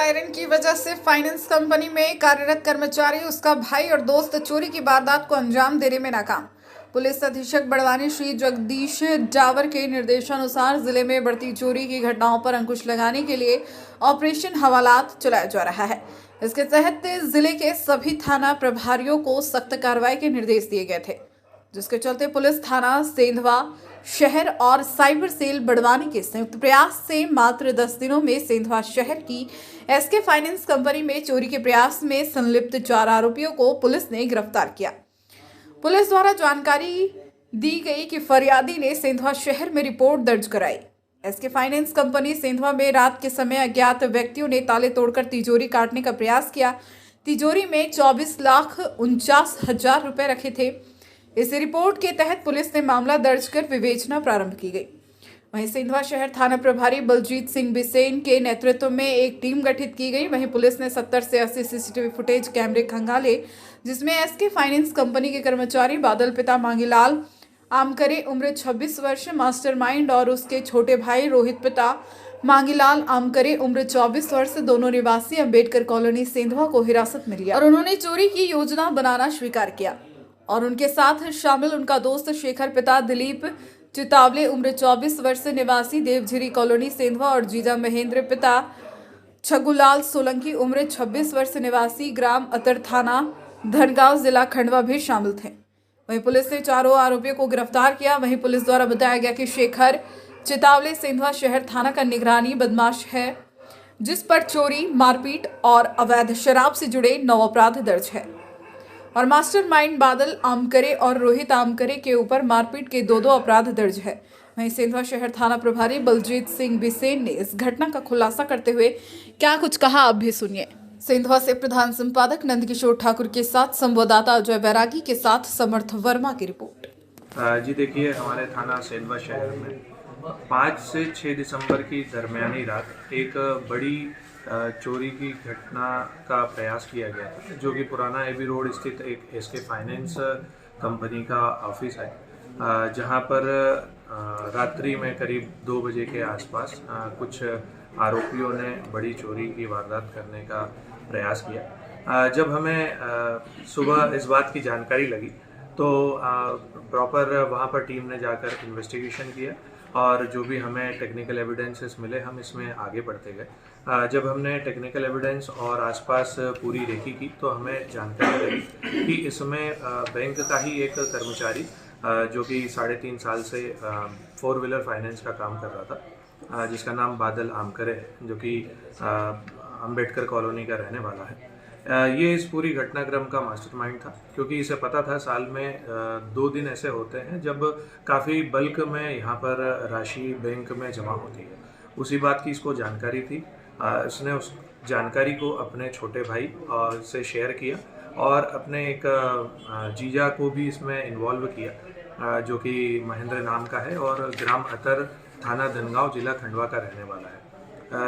Siren की वजह से फाइनेंस कंपनी में कार्यरत कर्मचारी, उसका भाई और दोस्त चोरी की वारदात को अंजाम देने में नाकाम। पुलिस अधीक्षक बड़वानी श्री जगदीश डावर के निर्देशानुसार जिले में बढ़ती चोरी की घटनाओं पर अंकुश लगाने के लिए ऑपरेशन हवालात चलाया जा रहा है। इसके तहत जिले के सभी थाना प्रभारियों को सख्त कार्रवाई के निर्देश दिए गए थे, जिसके चलते पुलिस थाना सेंधवा शहर और साइबर सेल बड़वानी के संयुक्त प्रयास से मात्र 10 दिनों में सेंधवा शहर की एसके फाइनेंस कंपनी में चोरी के प्रयास में संलिप्त 4 आरोपियों को पुलिस ने गिरफ्तार किया। पुलिस द्वारा जानकारी दी गई कि फरियादी ने सेंधवा शहर में रिपोर्ट दर्ज कराई। एसके फाइनेंस कंपनी सेंधवा में रात के समय अज्ञात व्यक्तियों ने ताले तोड़कर तिजोरी काटने का प्रयास किया। तिजोरी में 24,49,000 रुपए रखे थे। इस रिपोर्ट के तहत पुलिस ने मामला दर्ज कर विवेचना प्रारंभ की गई। वहीं सेंधवा शहर थाना प्रभारी बलजीत सिंह बिसेन के नेतृत्व में एक टीम गठित की गई। वहीं पुलिस ने 70 से 80 सीसीटीवी फुटेज कैमरे खंगाले, जिसमें एसके फाइनेंस कंपनी के कर्मचारी बादल पिता मांगीलाल आमकरे उम्र 26 वर्ष मास्टरमाइंड और उसके छोटे भाई रोहित पिता मांगीलाल आमकरे उम्र 24 वर्ष दोनों निवासी अंबेडकर कॉलोनी सेंधवा को हिरासत में लिया और उन्होंने चोरी की योजना बनाना स्वीकार किया। और उनके साथ शामिल उनका दोस्त शेखर पिता दिलीप चितावले उम्र 24 वर्ष निवासी देवझिरी कॉलोनी सेंधवा और जीजा महेंद्र पिता छगुलाल सोलंकी उम्र 26 वर्ष निवासी ग्राम अतर थाना धनगांव जिला खंडवा भी शामिल थे। वहीं पुलिस ने चारों आरोपियों को गिरफ्तार किया। वहीं पुलिस द्वारा बताया गया कि शेखर चितावले सेंधवा शहर थाना का निगरानी बदमाश है, जिस पर चोरी, मारपीट और अवैध शराब से जुड़े 9 अपराध दर्ज है। और मास्टरमाइंड बादल आमकरे और रोहित आमकरे के ऊपर मारपीट के 2 अपराध दर्ज है। वहीं सेंधवा शहर थाना प्रभारी बलजीत सिंह बिसेन ने इस घटना का खुलासा करते हुए क्या कुछ कहा, अब भी सुनिए। सेंधवा से प्रधान संपादक नंदकिशोर ठाकुर के साथ संवाददाता अजय बैरागी के साथ समर्थ वर्मा की रिपोर्ट। जी देखिए, हमारे थाना सेंधवा शहर में 5 से 6 दिसंबर की दरमियानी रात एक बड़ी चोरी की घटना का प्रयास किया गया था, जो कि पुराना एबी रोड स्थित एक एसके फाइनेंस कंपनी का ऑफिस है, जहां पर रात्रि में करीब 2 बजे के आसपास कुछ आरोपियों ने बड़ी चोरी की वारदात करने का प्रयास किया। जब हमें सुबह इस बात की जानकारी लगी तो प्रॉपर वहां पर टीम ने जाकर इन्वेस्टिगेशन किया और जो भी हमें टेक्निकल एविडेंसेस मिले हम इसमें आगे बढ़ते गए। जब हमने टेक्निकल एविडेंस और आसपास पूरी रेकी की तो हमें जानकारी लगी कि इसमें बैंक का ही एक कर्मचारी जो कि 3.5 साल से 4 व्हीलर फाइनेंस का काम कर रहा था, जिसका नाम बादल आमकरे है, जो कि अंबेडकर कॉलोनी का रहने वाला है। ये इस पूरी घटनाक्रम का मास्टरमाइंड था, क्योंकि इसे पता था साल में 2 दिन ऐसे होते हैं जब काफ़ी बल्क में यहाँ पर राशि बैंक में जमा होती है। उसी बात की इसको जानकारी थी। इसने उस जानकारी को अपने छोटे भाई से शेयर किया और अपने एक जीजा को भी इसमें इन्वॉल्व किया, जो कि महेंद्र नाम का है और ग्राम अतर थाना धनगांव जिला खंडवा का रहने वाला है।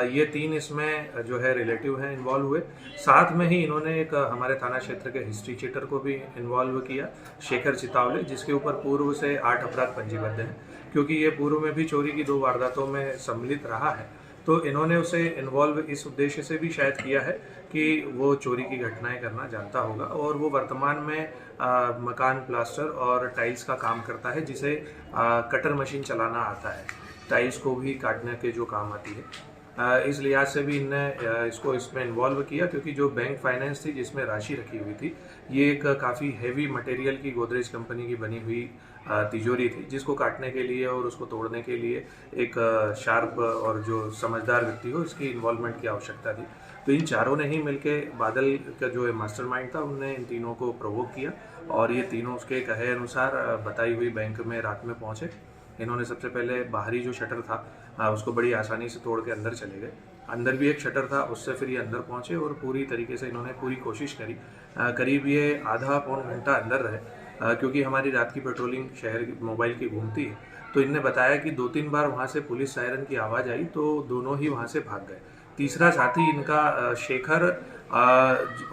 ये 3 इसमें जो है रिलेटिव हैं इन्वॉल्व हुए। साथ में ही इन्होंने एक हमारे थाना क्षेत्र के हिस्ट्री चीटर को भी इन्वॉल्व किया, शेखर चितावले, जिसके ऊपर पूर्व से 8 अपराध पंजीबद्ध हैं, क्योंकि ये पूर्व में भी चोरी की 2 वारदातों में सम्मिलित रहा है। तो इन्होंने उसे इन्वॉल्व इस उद्देश्य से भी शायद किया है कि वो चोरी की घटनाएं करना जानता होगा और वो वर्तमान में मकान प्लास्टर और टाइल्स का काम करता है, जिसे कटर मशीन चलाना आता है, टाइल्स को भी काटने के जो काम आती है। इस लिहाज से भी इनने इसको इसमें इन्वॉल्व किया, क्योंकि जो बैंक फाइनेंस थी जिसमें राशि रखी हुई थी, ये एक काफ़ी हैवी मटेरियल की गोदरेज कंपनी की बनी हुई तिजोरी थी, जिसको काटने के लिए और उसको तोड़ने के लिए एक शार्प और जो समझदार व्यक्ति हो, इसकी इन्वॉल्वमेंट की आवश्यकता थी। तो इन चारों ने ही मिलके बादल का जो मास्टरमाइंड था, उनने इन तीनों को प्रोवोक किया और ये तीनों उसके कहे अनुसार बताई हुई बैंक में रात में पहुँचे। इन्होंने सबसे पहले बाहरी जो शटर था उसको बड़ी आसानी से तोड़ के अंदर चले गए। अंदर भी एक शटर था, उससे फिर ये अंदर पहुंचे और पूरी तरीके से इन्होंने पूरी कोशिश करी। करीब ये आधा पौन घंटा अंदर रहे, क्योंकि हमारी रात की पेट्रोलिंग शहर की मोबाइल की घूमती है। तो इनने बताया कि 2-3 बार वहाँ से पुलिस सायरन की आवाज़ आई तो दोनों ही वहाँ से भाग गए। तीसरा साथी इनका शेखर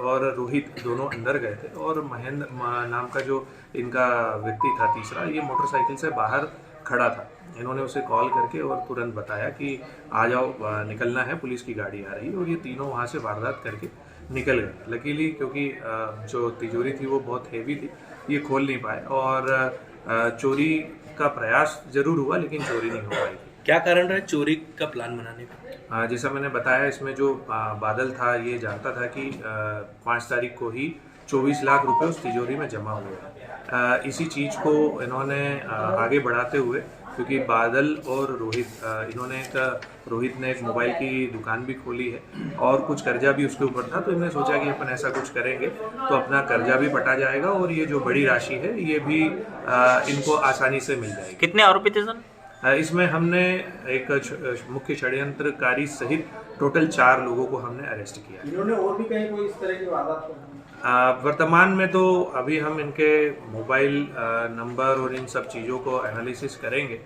और रोहित दोनों अंदर गए थे और महेंद्र नाम का जो इनका व्यक्ति था तीसरा, ये मोटरसाइकिल से बाहर खड़ा था। इन्होंने उसे कॉल करके और तुरंत बताया कि आ जाओ, निकलना है, पुलिस की गाड़ी आ रही है। और ये तीनों वहाँ से वारदात करके निकल गए। लकीली क्योंकि जो तिजोरी थी वो बहुत हैवी थी, ये खोल नहीं पाए और चोरी का प्रयास जरूर हुआ लेकिन चोरी नहीं हो पाई थी। क्या कारण रहा चोरी का प्लान बनाने का? जैसा मैंने बताया, इसमें जो बादल था ये जानता था कि 5 तारीख को ही 24 लाख रुपए उस तिजोरी में जमा हुए हैं। इसी चीज़ को इन्होंने आगे बढ़ाते हुए, क्योंकि बादल और रोहित ने एक मोबाइल की दुकान भी खोली है और कुछ कर्जा भी उसके ऊपर था, तो इन्होंने सोचा कि अपन ऐसा कुछ करेंगे तो अपना कर्जा भी पटा जाएगा और ये जो बड़ी राशि है ये भी इनको आसानी से मिल जाएगी। कितने आरोपी थे सर? इसमें हमने एक मुख्य षड्यंत्रकारी सहित टोटल 4 लोगों को हमने अरेस्ट किया। इन्होंने और भी कहीं कोई इस तरह की वारदात? वर्तमान में तो अभी हम इनके मोबाइल नंबर और इन सब चीज़ों को एनालिसिस करेंगे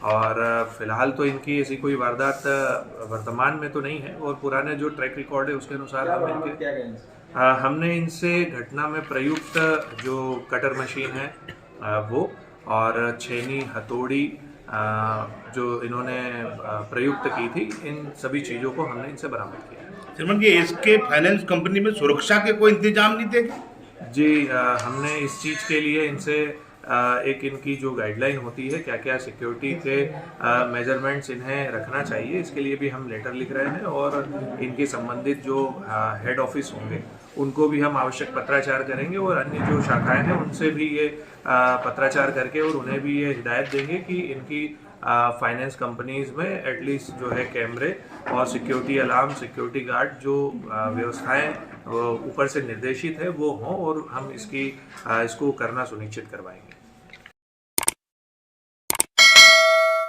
और फिलहाल तो इनकी ऐसी कोई वारदात वर्तमान में तो नहीं है। और पुराने जो ट्रैक रिकॉर्ड है उसके अनुसार हमने इनसे घटना में प्रयुक्त जो कटर मशीन है वो और छेनी, हथौड़ी जो इन्होंने प्रयुक्त की थी, इन सभी चीज़ों को हमने इनसे बरामद किया। श्रीमान जी, इसके फाइनेंस कंपनी में सुरक्षा के कोई इंतजाम नहीं थे? जी, हमने इस चीज़ के लिए इनसे एक इनकी जो गाइडलाइन होती है, क्या क्या सिक्योरिटी के मेजरमेंट्स इन्हें रखना चाहिए, इसके लिए भी हम लेटर लिख रहे हैं और इनके संबंधित जो हेड ऑफिस होंगे उनको भी हम आवश्यक पत्राचार करेंगे और अन्य जो शाखाएं हैं उनसे भी ये पत्राचार करके और उन्हें भी ये हिदायत देंगे कि इनकी फाइनेंस कंपनीज में एटलीस्ट जो है कैमरे और सिक्योरिटी अलार्म, सिक्योरिटी गार्ड जो व्यवस्थाएं ऊपर से निर्देशित है वो हों और हम इसको करना सुनिश्चित करवाएंगे।